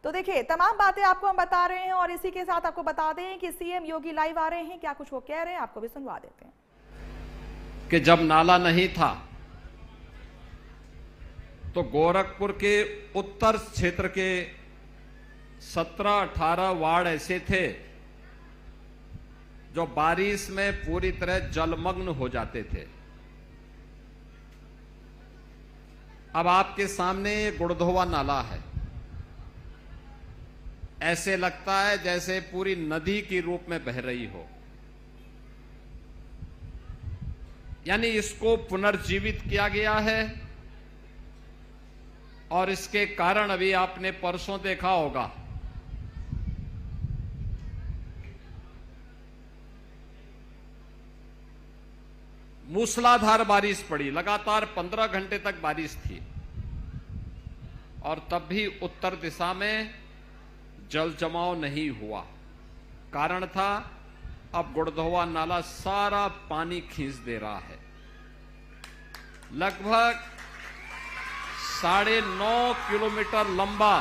तो देखिए तमाम बातें आपको हम बता रहे हैं और इसी के साथ आपको बता दें कि सीएम योगी लाइव आ रहे हैं, क्या कुछ वो कह रहे हैं आपको भी सुनवा देते हैं। कि जब नाला नहीं था तो गोरखपुर के उत्तर क्षेत्र के 17-18 वार्ड ऐसे थे जो बारिश में पूरी तरह जलमग्न हो जाते थे। अब आपके सामने ये गुड़धोवा नाला है, ऐसे लगता है जैसे पूरी नदी के रूप में बह रही हो, यानी इसको पुनर्जीवित किया गया है। और इसके कारण अभी आपने परसों देखा होगा मूसलाधार बारिश पड़ी, लगातार 15 घंटे तक बारिश थी और तब भी उत्तर दिशा में जल जमाव नहीं हुआ। कारण था अब गुड़धोवा नाला सारा पानी खींच दे रहा है। लगभग 9.5 किलोमीटर लंबा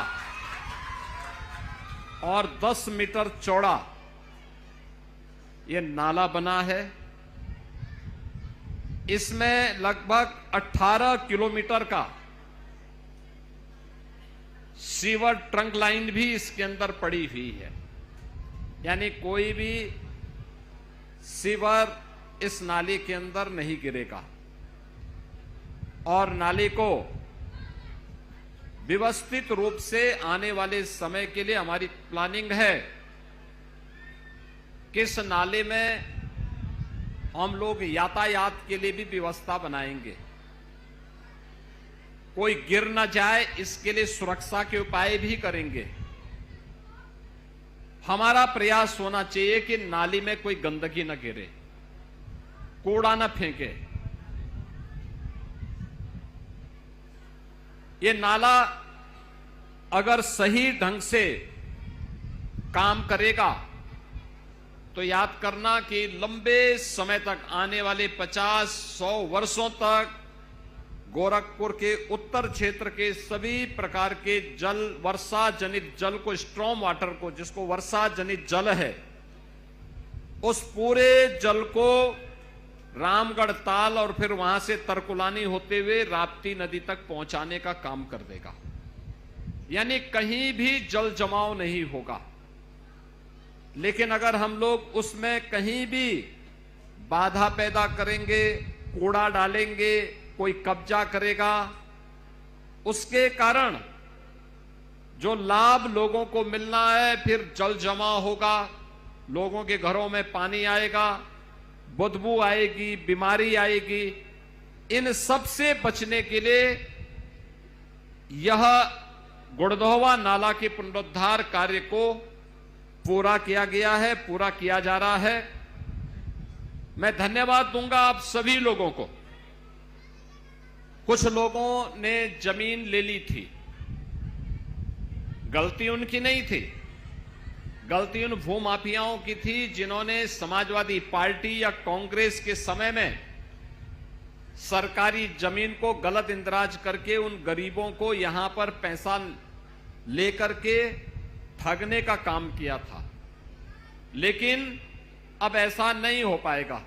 और 10 मीटर चौड़ा यह नाला बना है। इसमें लगभग 18 किलोमीटर का सीवर ट्रंक लाइन भी इसके अंदर पड़ी हुई है, यानी कोई भी सीवर इस नाले के अंदर नहीं गिरेगा। और नाले को व्यवस्थित रूप से आने वाले समय के लिए हमारी प्लानिंग है कि इस नाले में हम लोग यातायात के लिए भी व्यवस्था बनाएंगे, कोई गिर ना जाए इसके लिए सुरक्षा के उपाय भी करेंगे। हमारा प्रयास होना चाहिए कि नाली में कोई गंदगी न गिरे, कूड़ा न फेंके। ये नाला अगर सही ढंग से काम करेगा तो याद करना कि लंबे समय तक, आने वाले 50-100 वर्षों तक गोरखपुर के उत्तर क्षेत्र के सभी प्रकार के जल, वर्षा जनित जल को, स्ट्रॉम वाटर को, जिसको वर्षा जनित जल है, उस पूरे जल को रामगढ़ ताल और फिर वहां से तरकुलानी होते हुए राप्ती नदी तक पहुंचाने का काम कर देगा। यानी कहीं भी जल जमाव नहीं होगा। लेकिन अगर हम लोग उसमें कहीं भी बाधा पैदा करेंगे, कूड़ा डालेंगे, कोई कब्जा करेगा, उसके कारण जो लाभ लोगों को मिलना है, फिर जल जमाव होगा, लोगों के घरों में पानी आएगा, बदबू आएगी, बीमारी आएगी। इन सब से बचने के लिए यह गुड़धोवा नाला के पुनरुद्धार कार्य को पूरा किया गया है, पूरा किया जा रहा है। मैं धन्यवाद दूंगा आप सभी लोगों को। कुछ लोगों ने जमीन ले ली थी, गलती उनकी नहीं थी, गलती उन भूमाफियाओं की थी जिन्होंने समाजवादी पार्टी या कांग्रेस के समय में सरकारी जमीन को गलत इंदराज करके उन गरीबों को यहां पर पैसा लेकर के ठगने का काम किया था। लेकिन अब ऐसा नहीं हो पाएगा।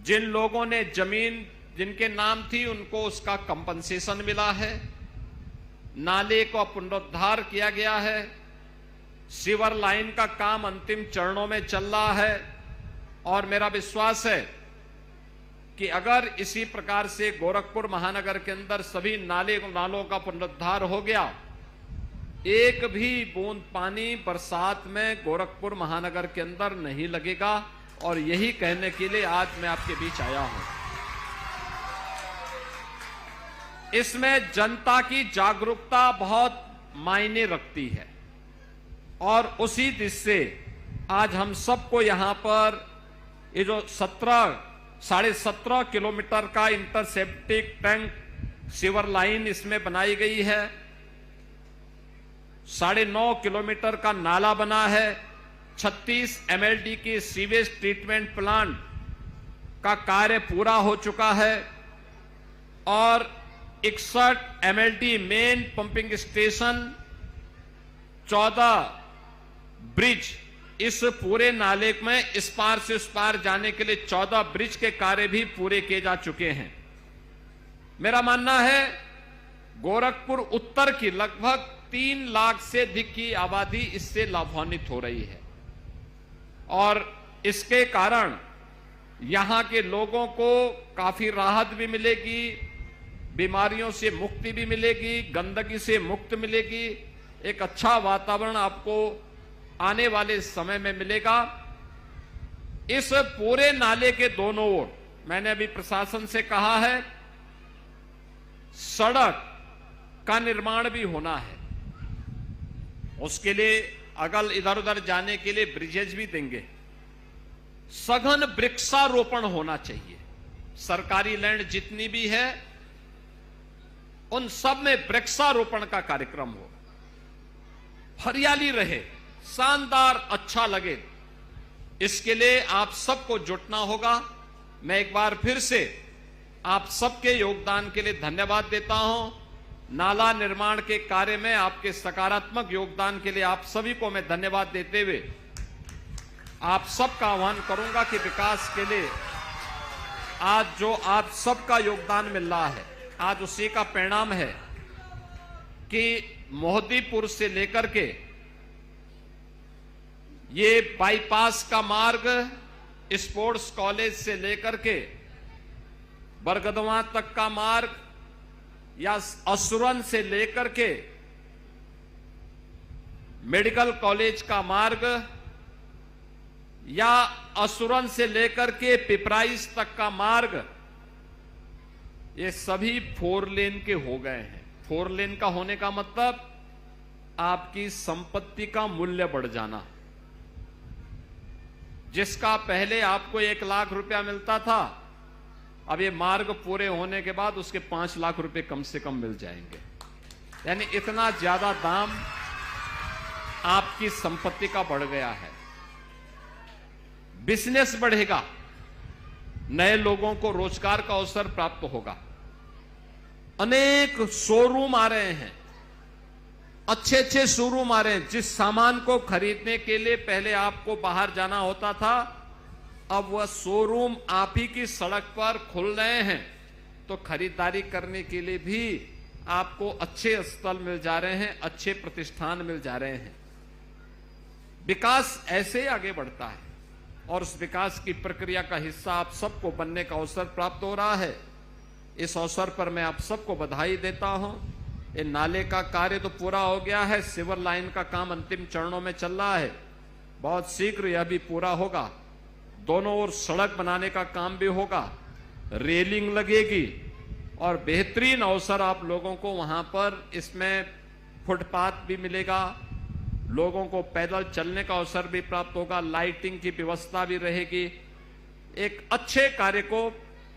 जिन लोगों ने जमीन जिनके नाम थी उनको उसका कंपनसेशन मिला है, नाले को पुनरुद्धार किया गया है, सीवर लाइन का काम अंतिम चरणों में चल रहा है। और मेरा विश्वास है कि अगर इसी प्रकार से गोरखपुर महानगर के अंदर सभी नालों का पुनरुद्धार हो गया, एक भी बूंद पानी बरसात में गोरखपुर महानगर के अंदर नहीं लगेगा। और यही कहने के लिए आज मैं आपके बीच आया हूं। इसमें जनता की जागरूकता बहुत मायने रखती है और उसी दिशा से आज हम सबको यहां पर ये जो 17.5 किलोमीटर का इंटरसेप्टिक टैंक सीवर लाइन इसमें बनाई गई है, 9.5 किलोमीटर का नाला बना है, 36 MLD की सीवेज ट्रीटमेंट प्लांट का कार्य पूरा हो चुका है और 61 MLD main pumping station 14 bridge, इस पूरे नाले में इस पार से उस पार जाने के लिए 14 ब्रिज के कार्य भी पूरे किए जा चुके हैं। मेरा मानना है गोरखपुर उत्तर की लगभग 3 लाख से अधिक की आबादी इससे लाभान्वित हो रही है और इसके कारण यहां के लोगों को काफी राहत भी मिलेगी, बीमारियों से मुक्ति भी मिलेगी, गंदगी से मुक्त मिलेगी, एक अच्छा वातावरण आपको आने वाले समय में मिलेगा। इस पूरे नाले के दोनों ओर मैंने अभी प्रशासन से कहा है सड़क का निर्माण भी होना है, उसके लिए अगल इधर उधर जाने के लिए ब्रिजेज भी देंगे। सघन वृक्षारोपण होना चाहिए, सरकारी लैंड जितनी भी है उन सब में वृक्षारोपण का कार्यक्रम हो, हरियाली रहे, शानदार अच्छा लगे, इसके लिए आप सबको जुटना होगा। मैं एक बार फिर से आप सबके योगदान के लिए धन्यवाद देता हूं। नाला निर्माण के कार्य में आपके सकारात्मक योगदान के लिए आप सभी को मैं धन्यवाद देते हुए आप सबका आह्वान करूंगा कि विकास के लिए आज जो आप सबका योगदान मिल रहा है, आज उसी का परिणाम है कि मोहद्दीपुर से लेकर के ये बाईपास का मार्ग स्पोर्ट्स कॉलेज से लेकर के बरगदवा तक का मार्ग या असुरन से लेकर के मेडिकल कॉलेज का मार्ग या असुरन से लेकर के पिपराइस तक का मार्ग, ये सभी 4 लेन के हो गए हैं। 4 लेन का होने का मतलब आपकी संपत्ति का मूल्य बढ़ जाना। जिसका पहले आपको 1 लाख रुपया मिलता था, अब ये मार्ग पूरे होने के बाद उसके 5 लाख रुपए कम से कम मिल जाएंगे। यानी इतना ज्यादा दाम आपकी संपत्ति का बढ़ गया है। बिजनेस बढ़ेगा, नए लोगों को रोजगार का अवसर प्राप्त होगा, अनेक शोरूम आ रहे हैं, अच्छे अच्छे शोरूम आ रहे हैं। जिस सामान को खरीदने के लिए पहले आपको बाहर जाना होता था, अब वह शोरूम आप ही की सड़क पर खुल रहे हैं, तो खरीदारी करने के लिए भी आपको अच्छे स्थल मिल जा रहे हैं, अच्छे प्रतिष्ठान मिल जा रहे हैं। विकास ऐसे आगे बढ़ता है और उस विकास की प्रक्रिया का हिस्सा आप सबको बनने का अवसर प्राप्त हो रहा है। इस अवसर पर मैं आप सबको बधाई देता हूं। ये नाले का कार्य तो पूरा हो गया है, सिवर लाइन का काम अंतिम चरणों में चल रहा है, बहुत शीघ्र यह भी पूरा होगा। दोनों ओर सड़क बनाने का काम भी होगा, रेलिंग लगेगी और बेहतरीन अवसर आप लोगों को वहां पर इसमें फुटपाथ भी मिलेगा, लोगों को पैदल चलने का अवसर भी प्राप्त होगा, लाइटिंग की व्यवस्था भी रहेगी। एक अच्छे कार्य को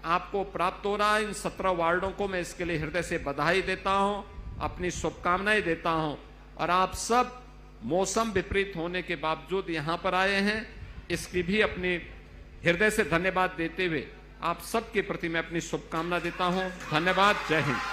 आपको प्राप्त हो रहा है। इन 17 वार्डों को मैं इसके लिए हृदय से बधाई देता हूं, अपनी शुभकामनाएं देता हूं। और आप सब मौसम विपरीत होने के बावजूद यहां पर आए हैं, इसकी भी अपनी हृदय से धन्यवाद देते हुए आप सबके प्रति मैं अपनी शुभकामना देता हूं। धन्यवाद। जय हिंद।